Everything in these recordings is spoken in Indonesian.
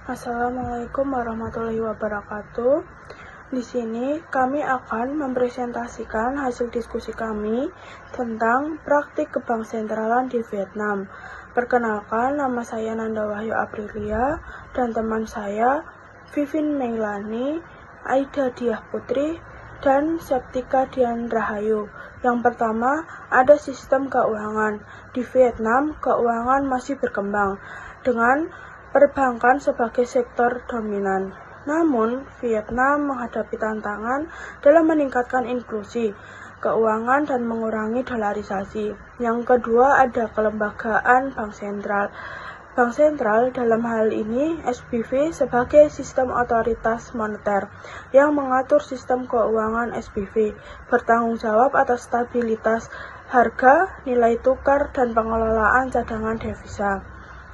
Assalamualaikum warahmatullahi wabarakatuh. Di sini kami akan mempresentasikan hasil diskusi kami tentang praktik kebank sentralan di Vietnam. Perkenalkan, nama saya Nanda Wahyu Aprilia dan teman saya Vivin Meilani, Aida Diah Putri, dan Septika Dian Rahayu. Yang pertama, ada sistem keuangan. Di Vietnam, keuangan masih berkembang dengan perbankan sebagai sektor dominan. Namun, Vietnam menghadapi tantangan dalam meningkatkan inklusi keuangan dan mengurangi dolarisasi. Yang kedua, ada kelembagaan bank sentral. Bank sentral dalam hal ini SBV sebagai sistem otoritas moneter yang mengatur sistem keuangan. SBV bertanggung jawab atas stabilitas harga, nilai tukar, dan pengelolaan cadangan devisa.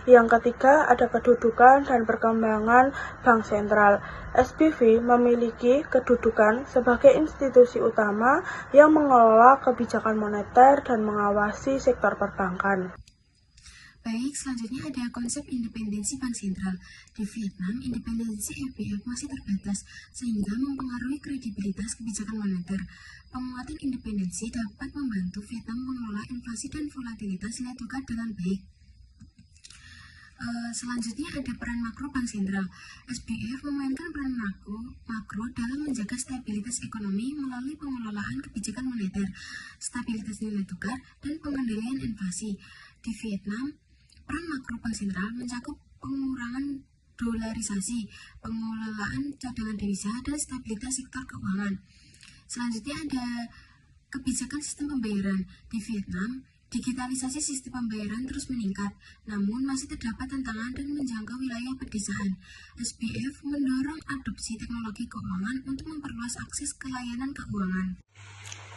Yang ketiga, ada kedudukan dan perkembangan bank sentral. SBV memiliki kedudukan sebagai institusi utama yang mengelola kebijakan moneter dan mengawasi sektor perbankan. Baik, selanjutnya ada konsep independensi bank sentral. Di Vietnam, independensi FBF masih terbatas, sehingga mempengaruhi kredibilitas kebijakan moneter. Penguatan independensi dapat membantu Vietnam mengelola inflasi dan volatilitas nilai tukar dengan baik. Selanjutnya ada peran makro bank sentral. SBF memainkan peran makro dalam menjaga stabilitas ekonomi melalui pengelolaan kebijakan moneter, stabilitas nilai tukar, dan pengendalian inflasi. Di Vietnam, peran makro bank sentral mencakup pengurangan dolarisasi, pengelolaan cadangan devisa, dan stabilitas sektor keuangan. Selanjutnya ada kebijakan sistem pembayaran. Di Vietnam, digitalisasi sistem pembayaran terus meningkat, namun masih terdapat tantangan dan menjangkau wilayah pedesaan. SBF mendorong adopsi teknologi keuangan untuk memperluas akses ke layanan keuangan.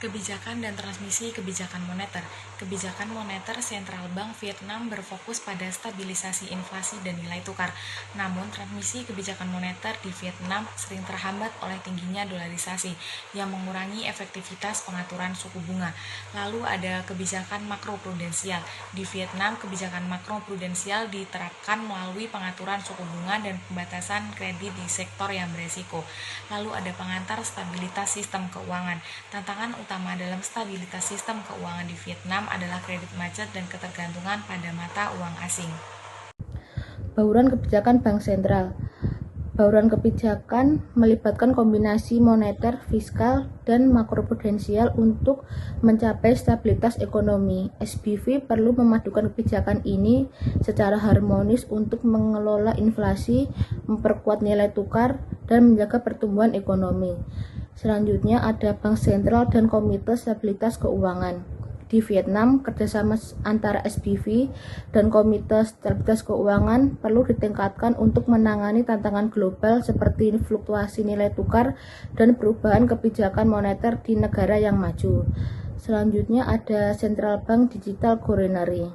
Kebijakan dan transmisi kebijakan moneter. Kebijakan moneter Sentral Bank Vietnam berfokus pada stabilisasi inflasi dan nilai tukar. Namun, transmisi kebijakan moneter di Vietnam sering terhambat oleh tingginya dolarisasi yang mengurangi efektivitas pengaturan suku bunga. Lalu ada kebijakan makroprudensial. Di Vietnam, kebijakan makroprudensial diterapkan melalui pengaturan suku bunga dan pembatasan kredit di sektor yang beresiko. Lalu ada pengantar stabilitas sistem keuangan. Tantangan utama dalam stabilitas sistem keuangan di Vietnam adalah kredit macet dan ketergantungan pada mata uang asing. Bauran kebijakan bank sentral. Bauran kebijakan melibatkan kombinasi moneter, fiskal, dan makroprudensial untuk mencapai stabilitas ekonomi. SBV perlu memadukan kebijakan ini secara harmonis untuk mengelola inflasi, memperkuat nilai tukar, dan menjaga pertumbuhan ekonomi. Selanjutnya ada Bank Sentral dan Komite Stabilitas Keuangan. Di Vietnam, kerjasama antara SBV dan Komite Stabilitas Keuangan perlu ditingkatkan untuk menangani tantangan global seperti fluktuasi nilai tukar dan perubahan kebijakan moneter di negara yang maju. Selanjutnya ada Central Bank Digital Coronary.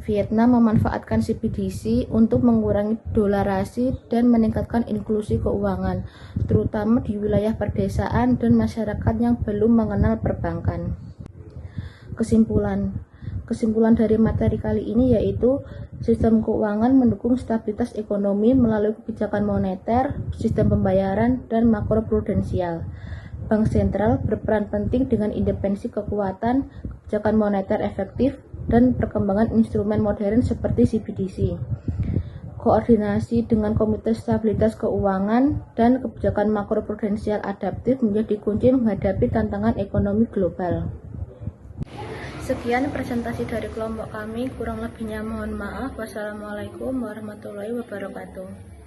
Vietnam memanfaatkan CBDC untuk mengurangi dolarasi dan meningkatkan inklusi keuangan, terutama di wilayah pedesaan dan masyarakat yang belum mengenal perbankan. Kesimpulan dari materi kali ini yaitu sistem keuangan mendukung stabilitas ekonomi melalui kebijakan moneter, sistem pembayaran, dan makroprudensial. Bank sentral berperan penting dengan independensi kekuatan, kebijakan moneter efektif, dan perkembangan instrumen modern seperti CBDC. Koordinasi dengan Komite Stabilitas Keuangan dan kebijakan makroprudensial adaptif menjadi kunci menghadapi tantangan ekonomi global. Sekian presentasi dari kelompok kami, kurang lebihnya mohon maaf. Wassalamualaikum warahmatullahi wabarakatuh.